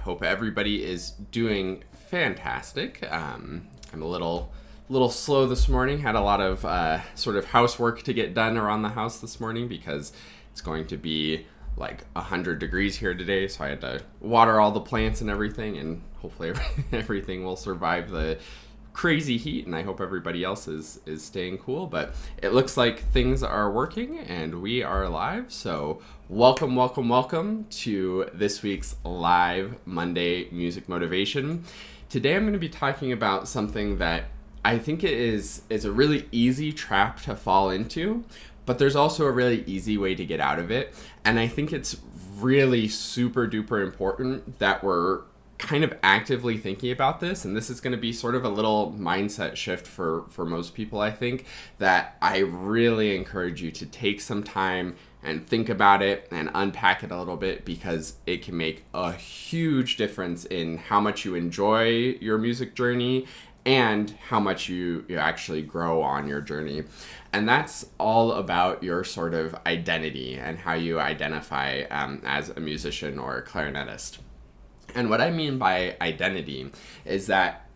hope everybody is doing fantastic. I'm a little slow this morning. Had a lot of sort of housework to get done around the house this morning because it's going to be like 100 degrees here today, so I had to water all the plants and everything, and hopefully everything will survive the crazy heat, and I hope everybody else is staying cool. But it looks like things are working and we are live, so welcome to this week's live Monday Music Motivation. Today I'm going to be talking about something that I think is a really easy trap to fall into, but there's also a really easy way to get out of it. And I think it's really super duper important that we're kind of actively thinking about this. And this is going to be sort of a little mindset shift for most people, I think, that I really encourage you to take some time and think about it and unpack it a little bit, because it can make a huge difference in how much you enjoy your music journey and how much you actually grow on your journey. And that's all about your sort of identity and how you identify as a musician or a clarinetist. And what I mean by identity is that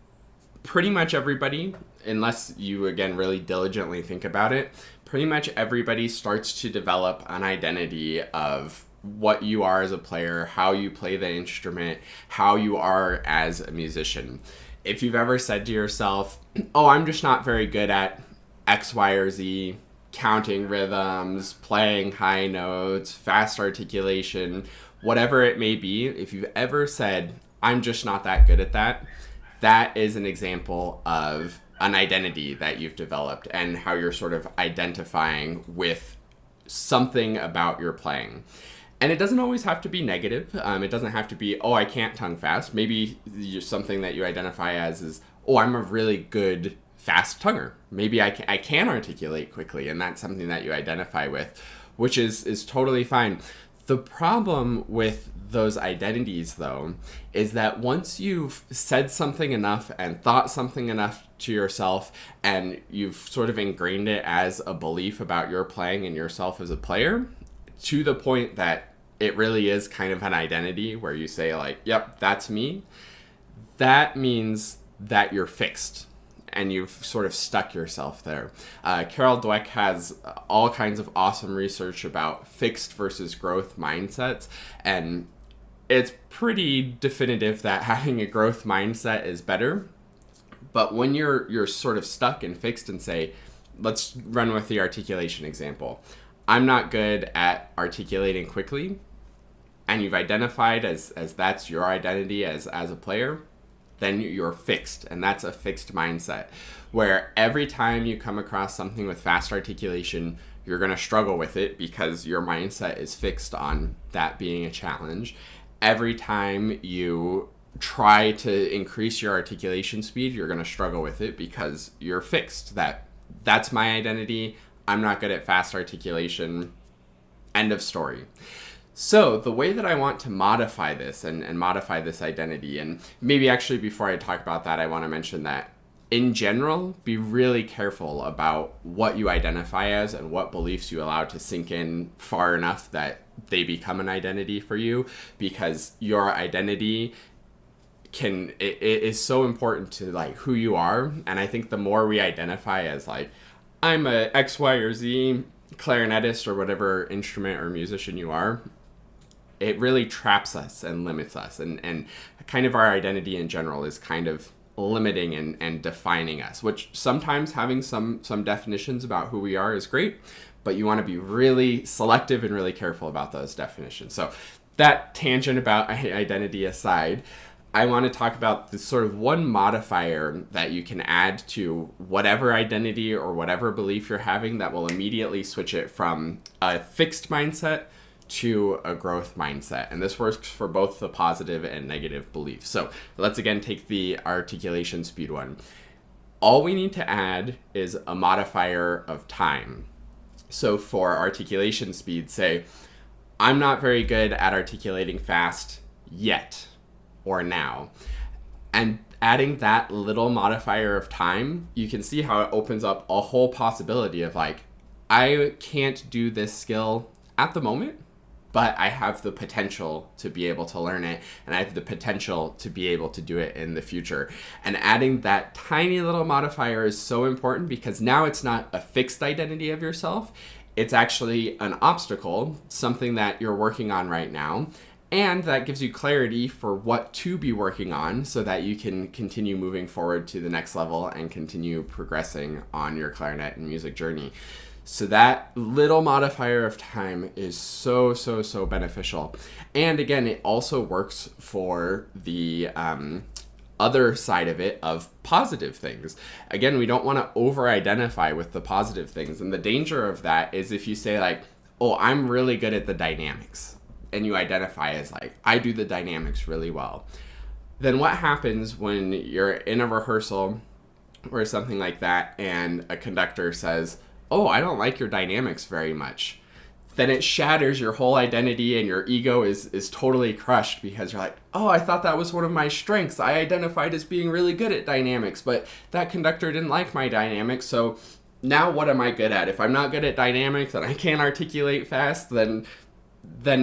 pretty much everybody, unless you, again, really diligently think about it, pretty much everybody starts to develop an identity of what you are as a player, how you play the instrument, how you are as a musician. If you've ever said to yourself, oh, I'm just not very good at X, Y, or Z, counting rhythms, playing high notes, fast articulation, whatever it may be, if you've ever said, I'm just not that good at that, that is an example of an identity that you've developed and how you're sort of identifying with something about your playing. And it doesn't always have to be negative. It doesn't have to be, oh, I can't tongue fast. Maybe something that you identify as is, oh, I'm a really good fast tonguer. Maybe I can articulate quickly, and that's something that you identify with, which is totally fine. The problem with those identities, though, is that once you've said something enough and thought something enough to yourself, and you've sort of ingrained it as a belief about your playing and yourself as a player, to the point that it really is kind of an identity where you say, like, yep, that's me, that means that you're fixed and you've sort of stuck yourself there. Carol Dweck has all kinds of awesome research about fixed versus growth mindsets, and it's pretty definitive that having a growth mindset is better. But when you're sort of stuck and fixed and say, let's run with the articulation example. I'm not good at articulating quickly, and you've identified as that's your identity as a player, then you're fixed, and that's a fixed mindset, where every time you come across something with fast articulation, you're going to struggle with it because your mindset is fixed on that being a challenge. Every time you try to increase your articulation speed, you're going to struggle with it because you're fixed. That's my identity. I'm not good at fast articulation. End of story. So the way that I want to modify this and modify this identity, and maybe actually before I talk about that, I want to mention that in general, be really careful about what you identify as and what beliefs you allow to sink in far enough that they become an identity for you, because your identity it is so important to like who you are. And I think the more we identify as like, I'm a X, Y, or Z clarinetist or whatever instrument or musician you are, it really traps us and limits us. And kind of our identity in general is kind of limiting and defining us, which sometimes having some definitions about who we are is great, but you want to be really selective and really careful about those definitions. So that tangent about identity aside, I want to talk about this sort of one modifier that you can add to whatever identity or whatever belief you're having that will immediately switch it from a fixed mindset to a growth mindset. And this works for both the positive and negative beliefs. So let's again take the articulation speed one. All we need to add is a modifier of time. So for articulation speed, say, I'm not very good at articulating fast yet or now. And adding that little modifier of time, you can see how it opens up a whole possibility of like, I can't do this skill at the moment, but I have the potential to be able to learn it, and I have the potential to be able to do it in the future. And adding that tiny little modifier is so important, because now it's not a fixed identity of yourself. It's actually an obstacle, something that you're working on right now. And that gives you clarity for what to be working on, so that you can continue moving forward to the next level and continue progressing on your clarinet and music journey. So that little modifier of time is so beneficial. And again, it also works for the other side of it, of positive things. Again, we don't want to over-identify with the positive things. And the danger of that is if you say like, oh, I'm really good at the dynamics, and you identify as like, I do the dynamics really well. Then what happens when you're in a rehearsal or something like that, and a conductor says, oh, I don't like your dynamics very much? Then it shatters your whole identity, and your ego is totally crushed, because you're like, oh, I thought that was one of my strengths. I identified as being really good at dynamics, but that conductor didn't like my dynamics, so now what am I good at? If I'm not good at dynamics and I can't articulate fast, then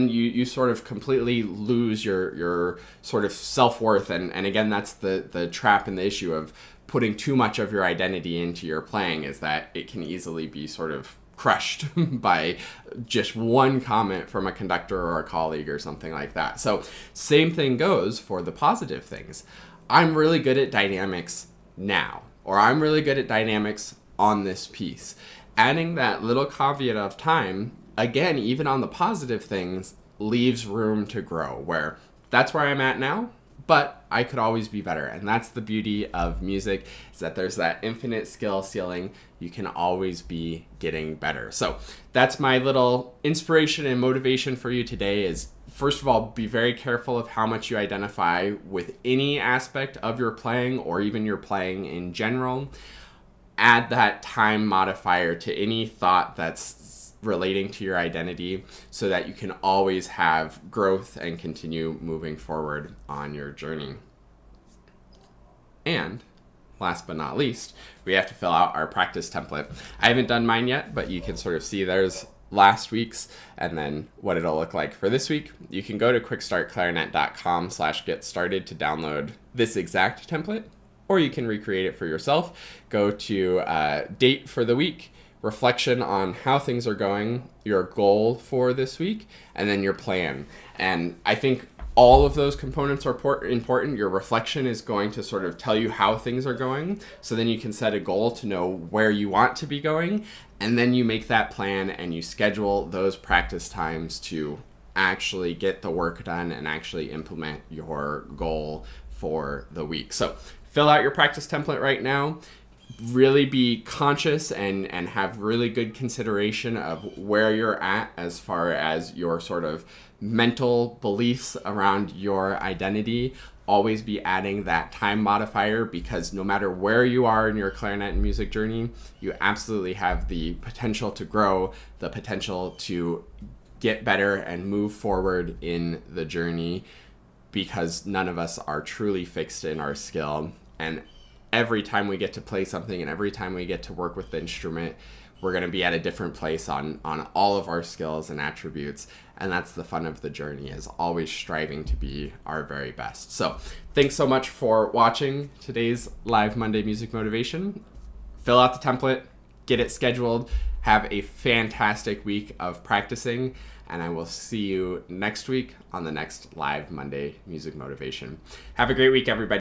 you sort of completely lose your sort of self-worth. And again, that's the trap and the issue of putting too much of your identity into your playing, is that it can easily be sort of crushed by just one comment from a conductor or a colleague or something like that. So same thing goes for the positive things. I'm really good at dynamics now, or I'm really good at dynamics on this piece. Adding that little caveat of time, again, even on the positive things, leaves room to grow, where that's where I'm at now, but I could always be better. And that's the beauty of music, is that there's that infinite skill ceiling. You can always be getting better. So that's my little inspiration and motivation for you today, is first of all, be very careful of how much you identify with any aspect of your playing, or even your playing in general. Add that time modifier to any thought that's relating to your identity, so that you can always have growth and continue moving forward on your journey. And last but not least, we have to fill out our practice template. I haven't done mine yet, but you can sort of see there's last week's and then what it'll look like for this week. You can go to quickstartclarinet.com/get started to download this exact template, or you can recreate it for yourself. Go to date for the week, reflection on how things are going, your goal for this week, and then your plan. And I think all of those components are important. Your reflection is going to sort of tell you how things are going, so then you can set a goal to know where you want to be going, and then you make that plan and you schedule those practice times to actually get the work done and actually implement your goal for the week. So fill out your practice template right now. Really be conscious and have really good consideration of where you're at as far as your sort of mental beliefs around your identity. Always be adding that time modifier, because no matter where you are in your clarinet and music journey, you absolutely have the potential to grow, the potential to get better and move forward in the journey, because none of us are truly fixed in our skill. And every time we get to play something, and every time we get to work with the instrument, we're going to be at a different place on all of our skills and attributes. And that's the fun of the journey, is always striving to be our very best. So thanks so much for watching today's Live Monday Music Motivation. Fill out the template, get it scheduled, have a fantastic week of practicing, and I will see you next week on the next Live Monday Music Motivation. Have a great week, everybody.